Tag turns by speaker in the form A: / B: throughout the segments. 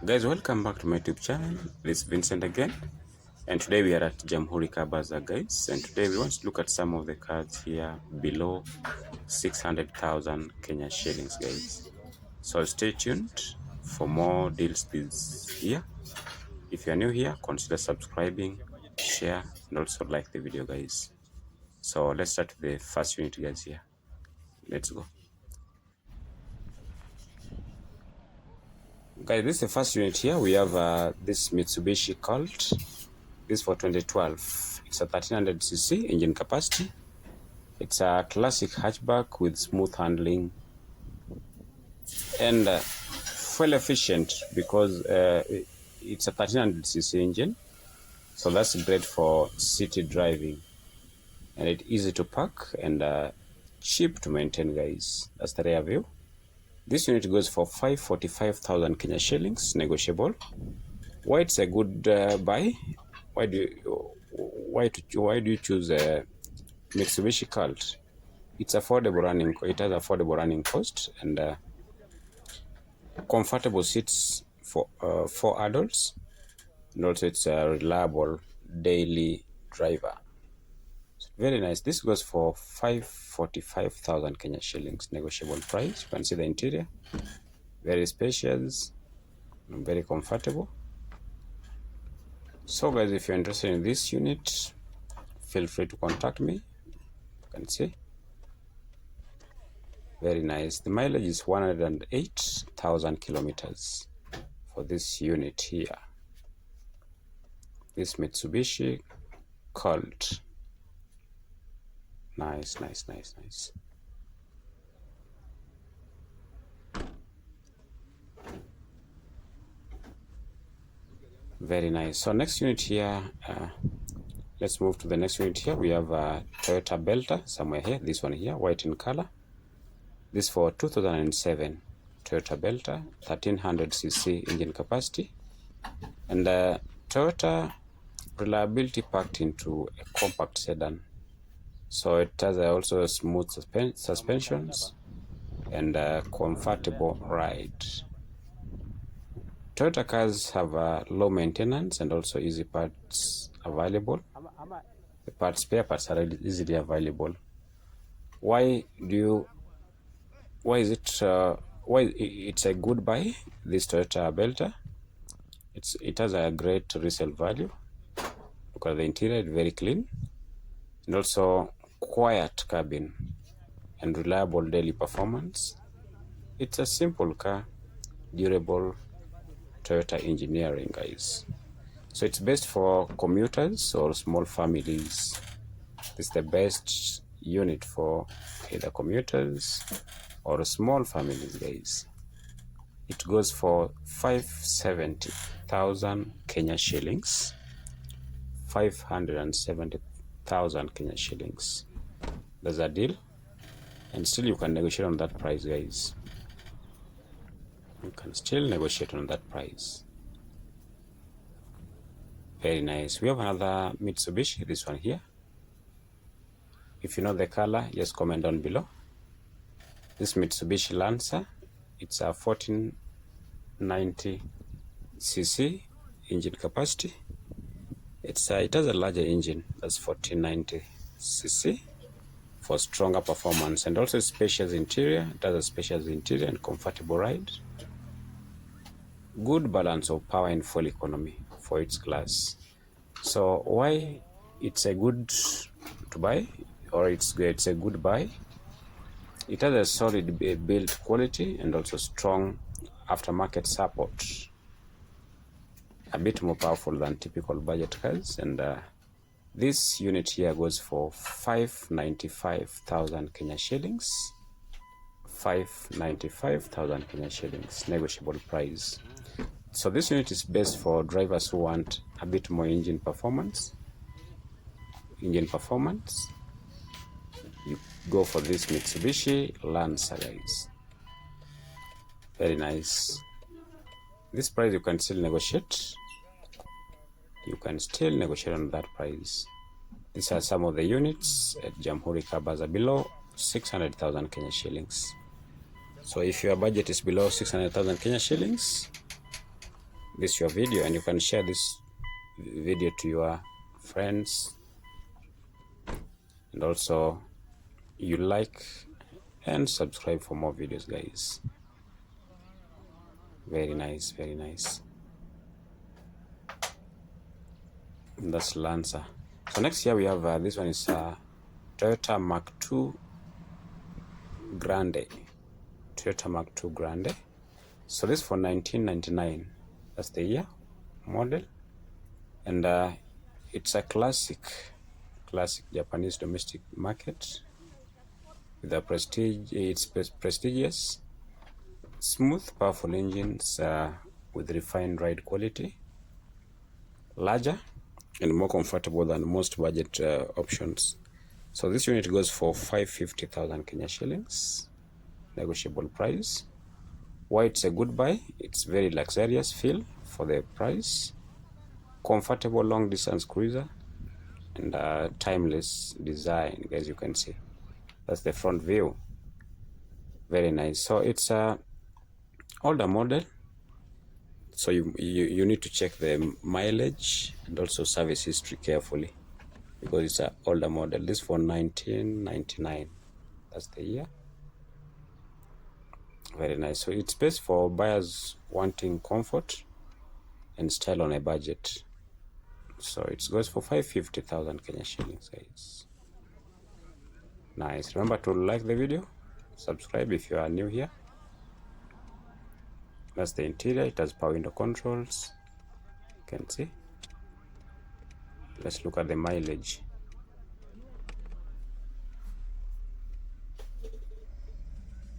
A: Guys, welcome back to my YouTube channel. This is Vincent again, and today we are at Jamhuri Car Bazar, guys. And today we want to look at some of the cars here below 600,000 Kenya shillings, guys. So stay tuned for more deals this year. If you are new here, consider subscribing, share, and also like the video, guys. So let's start with the first unit, guys. Here, let's go. Guys, this is the first unit here. We have this Mitsubishi Colt. This for 2012. It's a 1300cc engine capacity. It's a classic hatchback with smooth handling and fuel efficient because it's a 1300cc engine. So that's great for city driving, and it's easy to park and cheap to maintain, guys. That's the rear view. This unit goes for 545,000 Kenya shillings, negotiable. Why it's a good buy? Why do you choose a Mitsubishi Colt? It's affordable running. It has affordable running cost and comfortable seats for adults, and also it's a reliable daily driver. So very nice. This goes for 545,000 Kenya shillings, negotiable price. You can see the interior, very spacious and very comfortable. So guys, if you're interested in this unit, feel free to contact me. You can see, very nice. The mileage is 108,000 kilometers for this unit here. This Mitsubishi Colt. Nice. Very nice. So next unit here, let's move to the next unit here. We have a Toyota Belta somewhere here. This one here, white in color. This for 2007 Toyota Belta, 1300cc engine capacity, and Toyota reliability packed into a compact sedan. So it has also smooth suspensions and a comfortable ride. Toyota cars have low maintenance and also easy parts available. The spare parts are easily available. Why is it why it's a good buy, this Toyota Belta? It has a great resale value. Look at the interior, it's very clean, and also quiet cabin and reliable daily performance. It's a simple car, durable Toyota engineering, guys. So it's best for commuters or small families. It's the best unit for either commuters or small families, guys. It goes for 570,000 Kenya shillings. 570,000 Kenya shillings. There's a deal, and still you can negotiate on that price, guys. You can still negotiate on that price. Very nice. We have another Mitsubishi, this one here. If you know the color, just comment down below. This Mitsubishi Lancer, it's a 1490cc engine capacity. It has a larger engine, that's 1490cc, for stronger performance, and also spacious interior. It has a spacious interior and comfortable ride. Good balance of power and fuel economy for its class. So why it's a good to buy, or it's a good buy? It has a solid build quality and also strong aftermarket support. A bit more powerful than typical budget cars, and this unit here goes for 595,000 Kenya shillings. 595,000 Kenya shillings, negotiable price. So this unit is best for drivers who want a bit more engine performance. You go for this Mitsubishi Lancer, guys. Very nice. This price you can still negotiate. You can still negotiate on that price. These are some of the units at Jamhuri Car Bazar below 600,000 Kenya shillings. So if your budget is below 600,000 Kenya shillings, this your video, and you can share this video to your friends, and also you like and subscribe for more videos, guys. Very nice, very nice. And that's Lancer. So next here we have this one is Toyota Mark II Grande. Toyota Mark II Grande. So this for 1999. That's the year, model, and it's a classic Japanese domestic market with a prestige. It's prestigious, smooth, powerful engines with refined ride quality, larger and more comfortable than most budget options. So this unit goes for 550,000 Kenya shillings, negotiable price. Why it's a good buy? It's very luxurious feel for the price, comfortable long distance cruiser, and timeless design, as you can see. That's the front view. Very nice. So it's a older model, so you need to check the mileage and also service history carefully, because it's an older model. This for 1999. That's the year. Very nice. So it's best for buyers wanting comfort and style on a budget. So it goes for 550,000 Kenya shillings, guys. Nice. Remember to like the video, subscribe if you are new here. That's the interior. It has power window controls, you can see. Let's look at the mileage.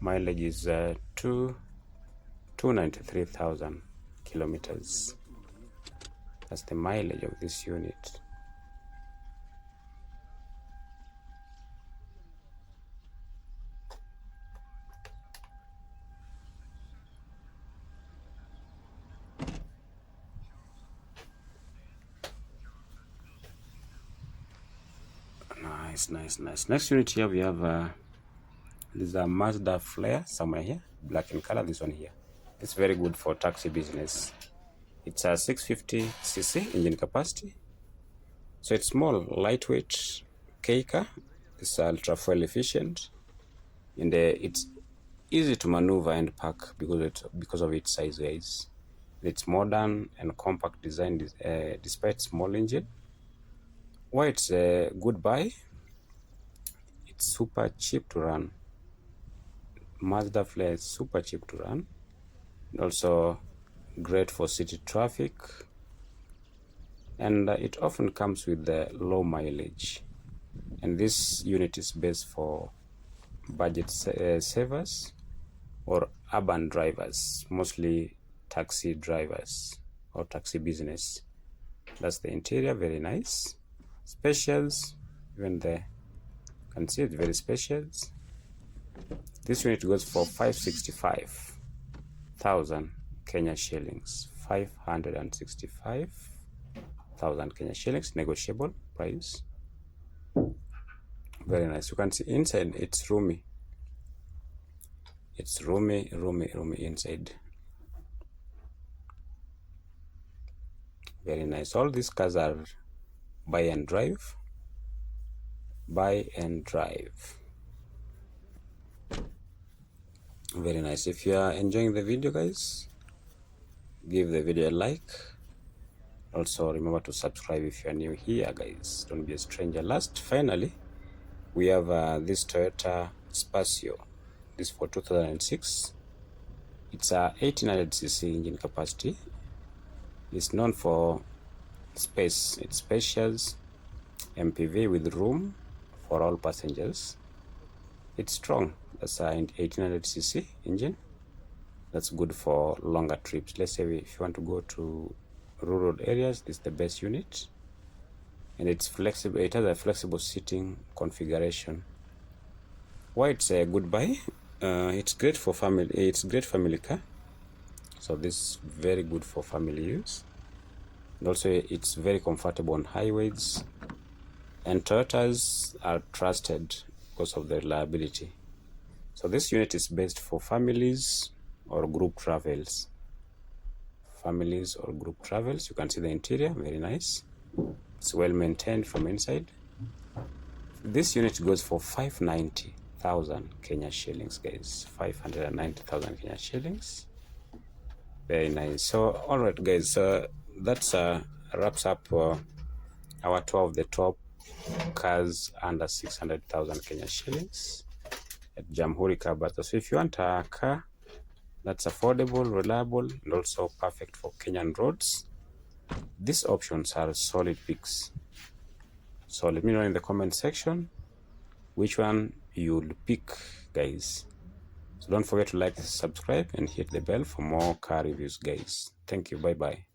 A: Mileage is 293,000 kilometers. That's the mileage of this unit. Nice. Next unit here we have this is a Mazda Flare, somewhere here, black in color. This one here, it's very good for taxi business. It's a 650cc engine capacity, so it's small, lightweight K car. It's ultra fuel efficient, and it's easy to maneuver and park because of its size, guys. It's modern and compact design despite small engine. Why it's a good buy? It's super cheap to run. Mazda Flare is super cheap to run, and also great for city traffic, and it often comes with the low mileage. And this unit is best for budget savers or urban drivers, mostly taxi drivers or taxi business. That's the interior. Very nice, spacious. Even there, you can see it's very spacious. This unit goes for 565,000 Kenya shillings. 565,000 Kenya shillings, negotiable price. Very nice. You can see inside it's roomy. It's roomy inside. Very nice. All these cars are buy and drive. Very nice. If you are enjoying the video, guys, give the video a like. Also remember to subscribe if you are new here, guys. Don't be a stranger. Finally, we have this Toyota Spacio. This for 2006. It's a 1800cc engine capacity. It's known for space. It's spacious MPV with room for all passengers. It's strong. That's an 1800cc engine. That's good for longer trips. Let's say if you want to go to rural areas, this is the best unit. And it's flexible. It has a flexible seating configuration. Why it's a good buy? It's great for family. It's great family car. So this is very good for family use. And also it's very comfortable on highways. And Toyotas are trusted because of their reliability. So this unit is best for families or group travels. families or group travels. You can see the interior, very nice. It's well maintained from inside. This unit goes for 590,000 Kenya shillings, guys. 590,000 Kenya shillings. Very nice. So, all right, guys. That's wraps up our tour of the top cars under 600,000 Kenya shillings at Jamhuri Car Bazar. So, if you want a car that's affordable, reliable, and also perfect for Kenyan roads, these options are solid picks. So let me know in the comment section which one you'll pick, guys. So don't forget to like, subscribe, and hit the bell for more car reviews, guys. Thank you. Bye bye.